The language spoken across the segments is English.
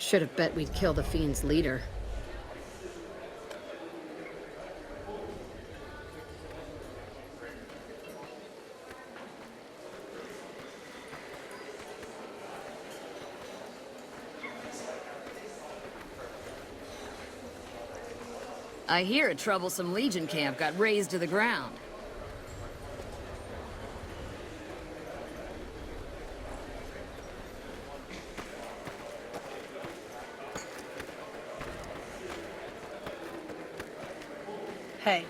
Should have bet we'd kill the Fiend's leader. I hear a troublesome Legion camp got razed to the ground. Hey.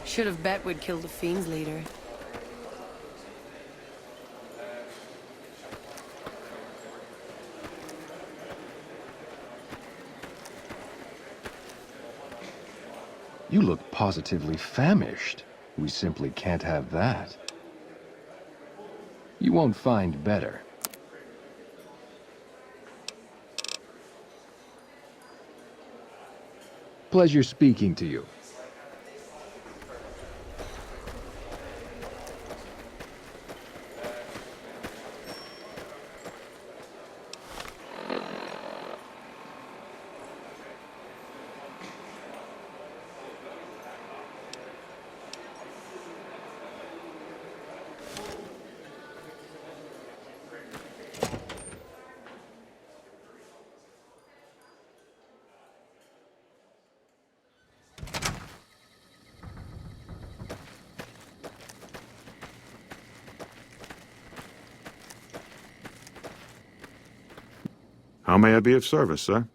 Should have bet we'd kill the Fiend's leader. You look positively famished. We simply can't have that. You won't find better. Pleasure speaking to you. How may I be of service, sir?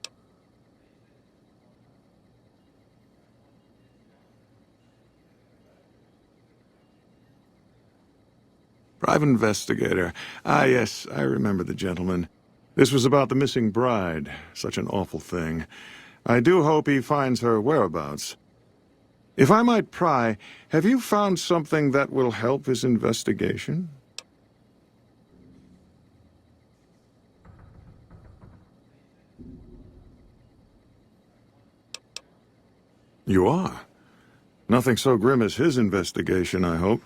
Private investigator. Ah, yes, I remember the gentleman. This was about the missing bride. Such an awful thing. I do hope he finds her whereabouts. If I might pry, have you found something that will help his investigation? You are? Nothing so grim as his investigation, I hope.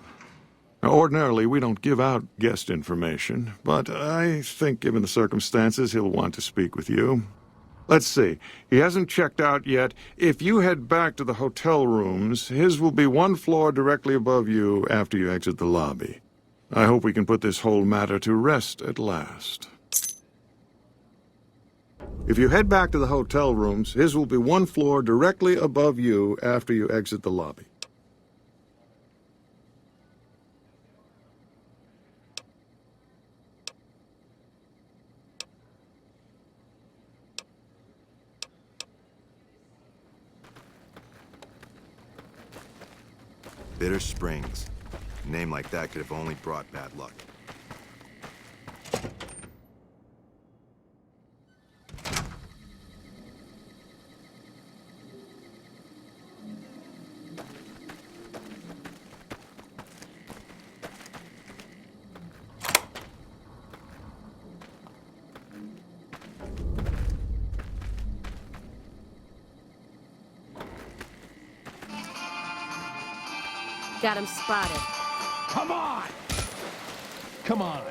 Now, ordinarily, we don't give out guest information, but I think given the circumstances, he'll want to speak with you. Let's see. He hasn't checked out yet. If you head back to the hotel rooms, his will be one floor directly above you after you exit the lobby. I hope we can put this whole matter to rest at last. If you head back to the hotel rooms, his will be one floor directly above you after you exit the lobby. Bitter Springs. A name like that could have only brought bad luck. Got him spotted. Come on! Come on!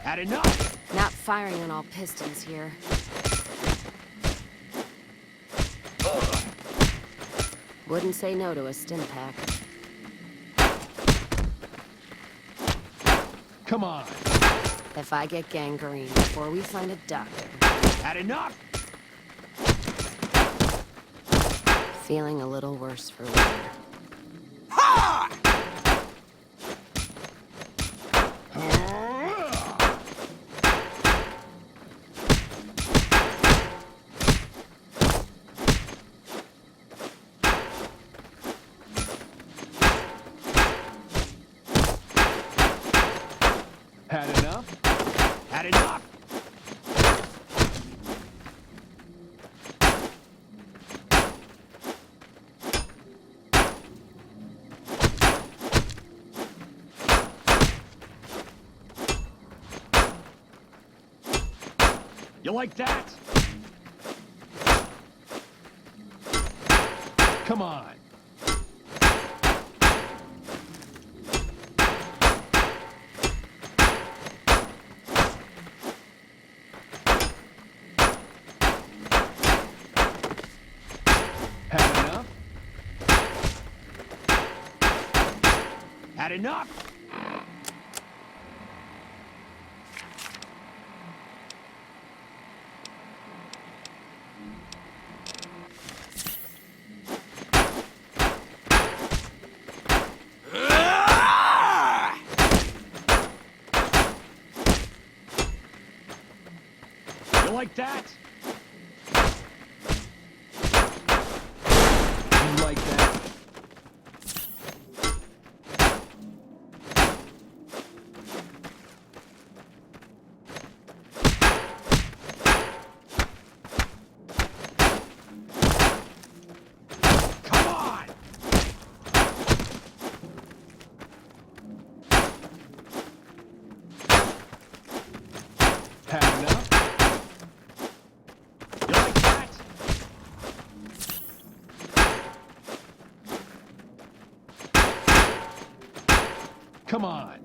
Had enough? Not firing on all pistons here. Wouldn't say no to a stim pack. Come on! If I get gangrene before we find a doctor. Had enough? Feeling a little worse for wear. Had enough? Had enough? You like that? Come on. Had enough? Had enough? You like that? You like that? Come on! Had enough? You like that? Come on.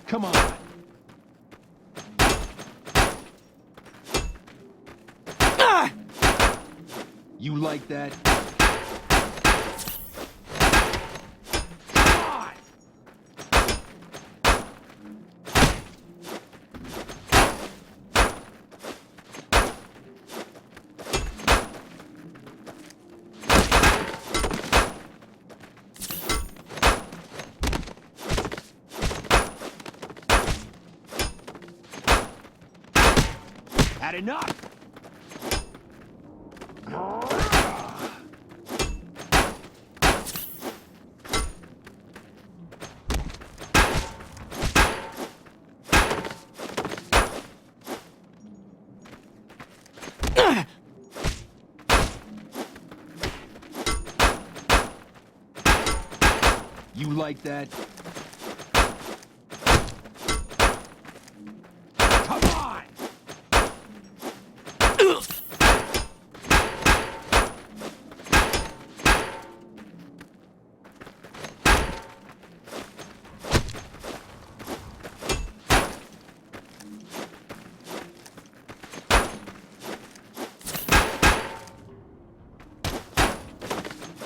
Come on. You like that? Come on! Had enough! You like that? Come on!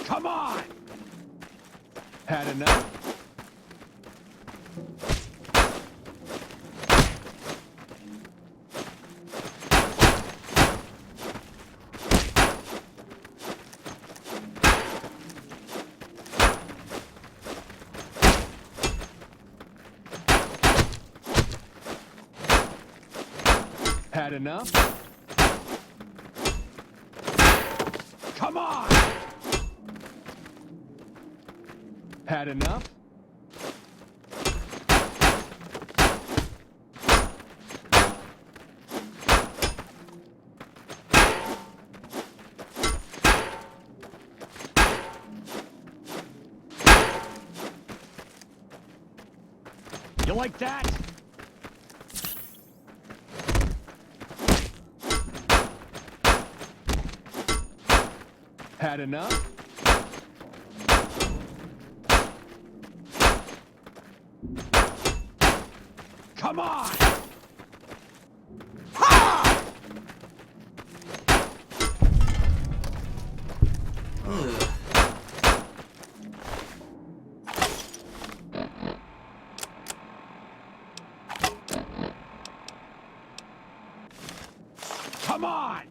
Come on! Had enough? Had enough? Come on! Had enough? You like that? Had enough? Come on! Ha! Come on!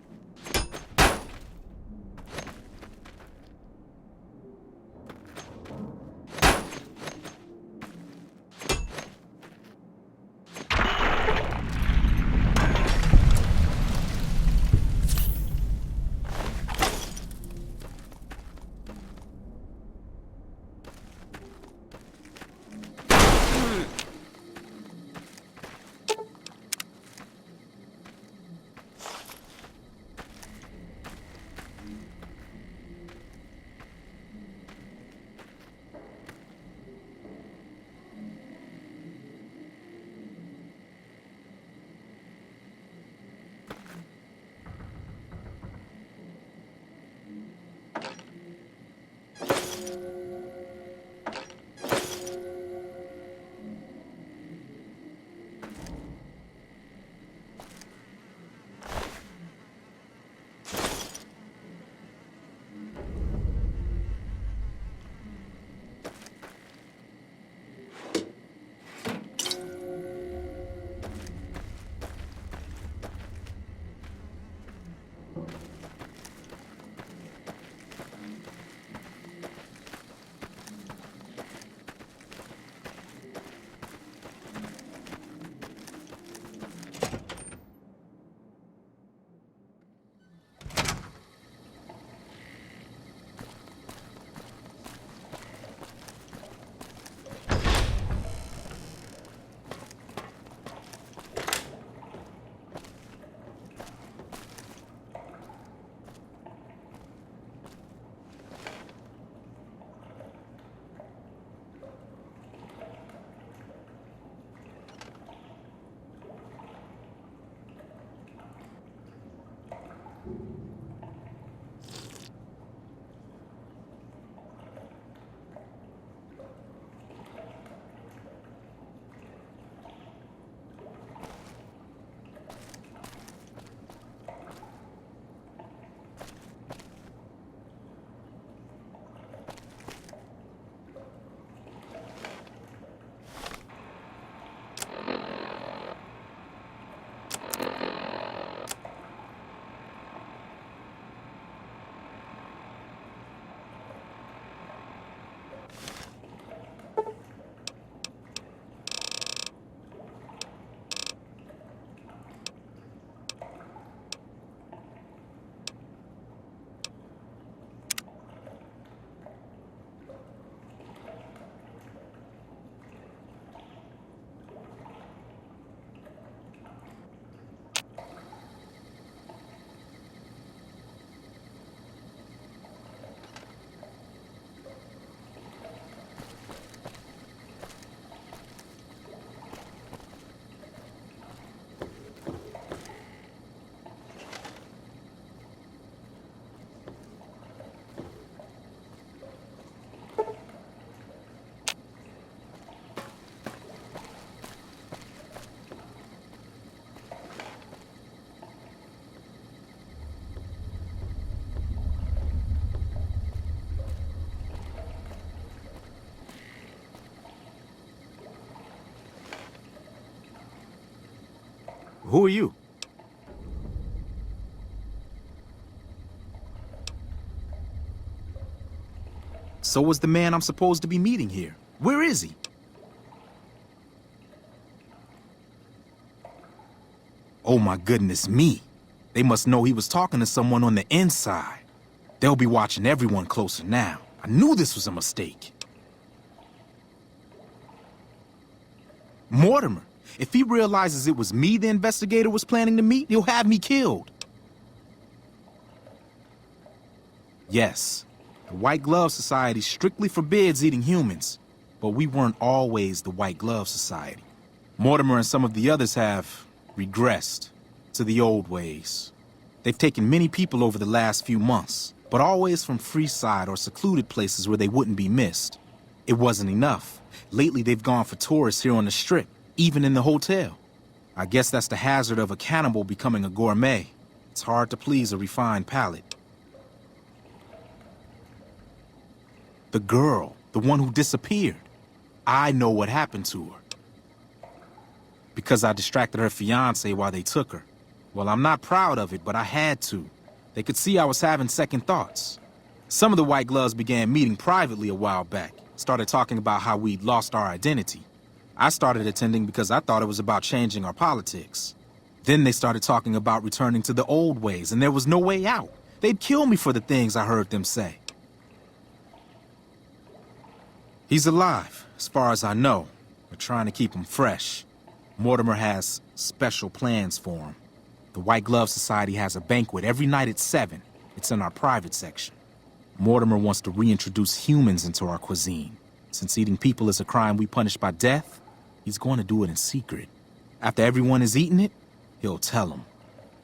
Who are you? So was the man I'm supposed to be meeting here. Where is he? Oh my goodness me. They must know he was talking to someone on the inside. They'll be watching everyone closer now. I knew this was a mistake. Mortimer, if he realizes it was me the investigator was planning to meet, he'll have me killed. Yes, the White Glove Society strictly forbids eating humans, but we weren't always the White Glove Society. Mortimer and some of the others have regressed to the old ways. They've taken many people over the last few months, but always from Freeside or secluded places where they wouldn't be missed. It wasn't enough. Lately, they've gone for tourists here on the Strip, even in the hotel. I guess that's the hazard of a cannibal becoming a gourmet. It's hard to please a refined palate. The girl, the one who disappeared. I know what happened to her. Because I distracted her fiancé while they took her. Well, I'm not proud of it, but I had to. They could see I was having second thoughts. Some of the White Gloves began meeting privately a while back. Started talking about how we'd lost our identity. I started attending because I thought it was about changing our politics. Then they started talking about returning to the old ways, and there was no way out. They'd kill me for the things I heard them say. He's alive, as far as I know. We're trying to keep him fresh. Mortimer has special plans for him. The White Glove Society has a banquet every night at 7. It's in our private section. Mortimer wants to reintroduce humans into our cuisine. Since eating people is a crime we punish by death, he's going to do it in secret. After everyone has eaten it, he'll tell them.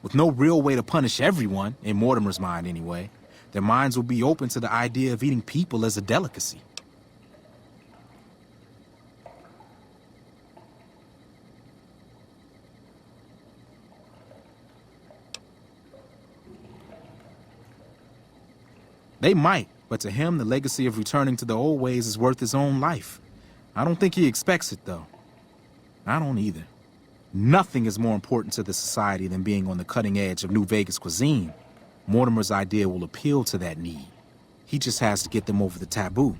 With no real way to punish everyone, in Mortimer's mind anyway, their minds will be open to the idea of eating people as a delicacy. They might, but to him, the legacy of returning to the old ways is worth his own life. I don't think he expects it, though. I don't either. Nothing is more important to the society than being on the cutting edge of New Vegas cuisine. Mortimer's idea will appeal to that need. He just has to get them over the taboo.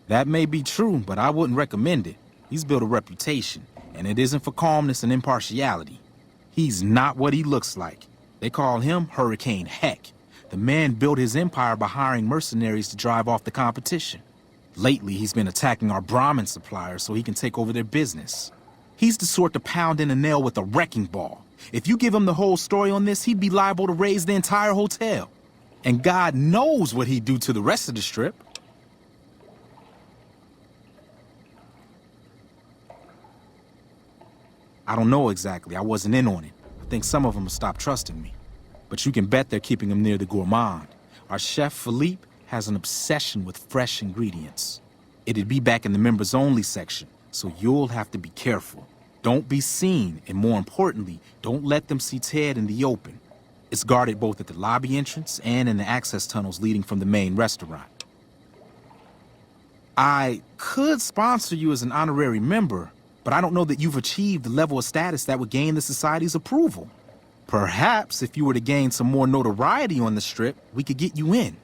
That may be true, but I wouldn't recommend it. He's built a reputation, and it isn't for calmness and impartiality. He's not what he looks like. They call him Hurricane Heck. The man built his empire by hiring mercenaries to drive off the competition. Lately, he's been attacking our Brahmin suppliers so he can take over their business. He's the sort to pound in a nail with a wrecking ball. If you give him the whole story on this, he'd be liable to raise the entire hotel. And God knows what he'd do to the rest of the Strip. I don't know exactly. I wasn't in on it. I think some of them have stopped trusting me. But you can bet they're keeping him near the gourmand. Our chef, Philippe, has an obsession with fresh ingredients. It'd be back in the members-only section, so you'll have to be careful. Don't be seen, and more importantly, don't let them see Ted in the open. It's guarded both at the lobby entrance and in the access tunnels leading from the main restaurant. I could sponsor you as an honorary member, but I don't know that you've achieved the level of status that would gain the Society's approval. Perhaps if you were to gain some more notoriety on the Strip, we could get you in.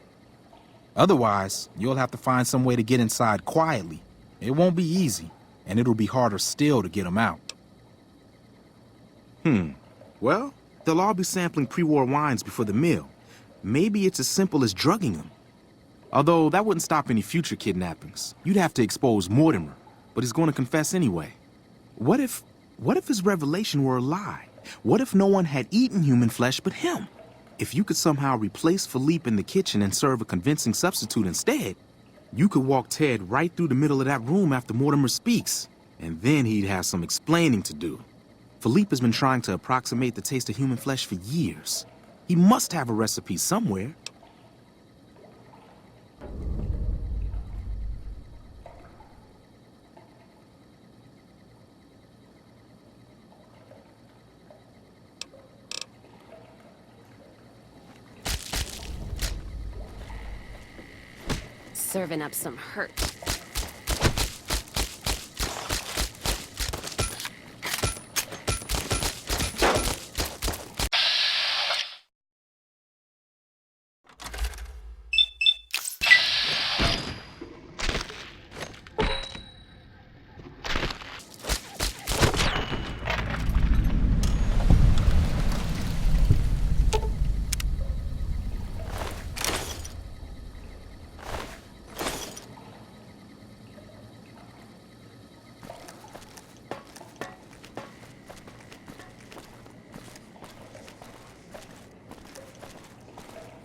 Otherwise, you'll have to find some way to get inside quietly. It won't be easy, and it'll be harder still to get them out. Well, they'll all be sampling pre-war wines before the meal. Maybe it's as simple as drugging them. Although that wouldn't stop any future kidnappings. You'd have to expose Mortimer, but he's going to confess anyway. What if his revelation were a lie? What if no one had eaten human flesh but him? If you could somehow replace Philippe in the kitchen and serve a convincing substitute instead, you could walk Ted right through the middle of that room after Mortimer speaks, and then he'd have some explaining to do. Philippe has been trying to approximate the taste of human flesh for years. He must have a recipe somewhere. Serving up some hurt.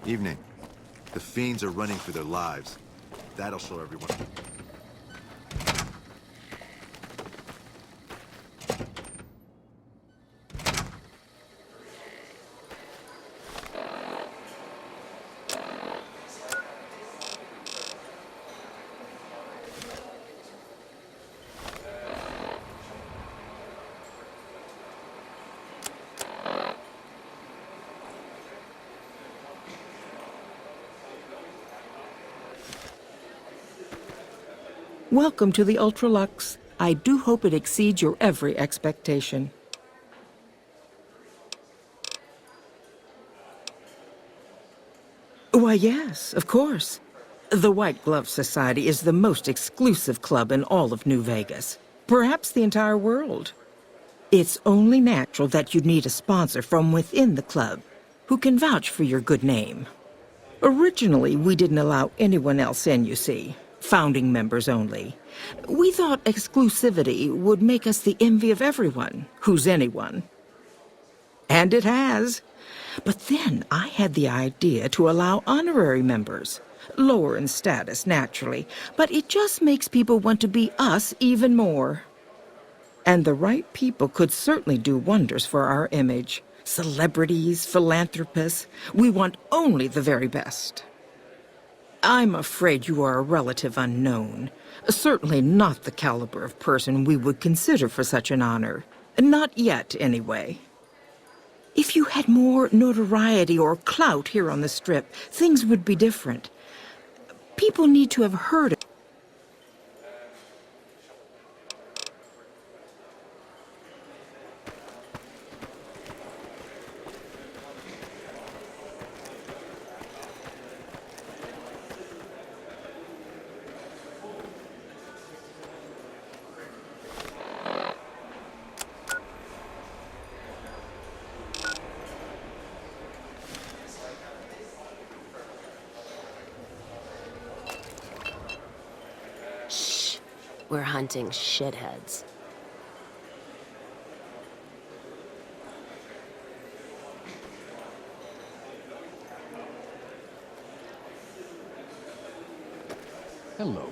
Evening. The fiends are running for their lives. That'll show everyone. Welcome to the Ultralux. I do hope it exceeds your every expectation. Why, yes, of course. The White Glove Society is the most exclusive club in all of New Vegas. Perhaps the entire world. It's only natural that you'd need a sponsor from within the club who can vouch for your good name. Originally, we didn't allow anyone else in, you see. Founding members only. We thought exclusivity would make us the envy of everyone who's anyone. And it has. But then I had the idea to allow honorary members. Lower in status, naturally, but it just makes people want to be us even more. And the right people could certainly do wonders for our image. Celebrities, philanthropists, we want only the very best. I'm afraid you are a relative unknown. Certainly not the caliber of person we would consider for such an honor. Not yet, anyway. If you had more notoriety or clout here on the Strip, things would be different. People need to have heard it. We're hunting shitheads. Hello,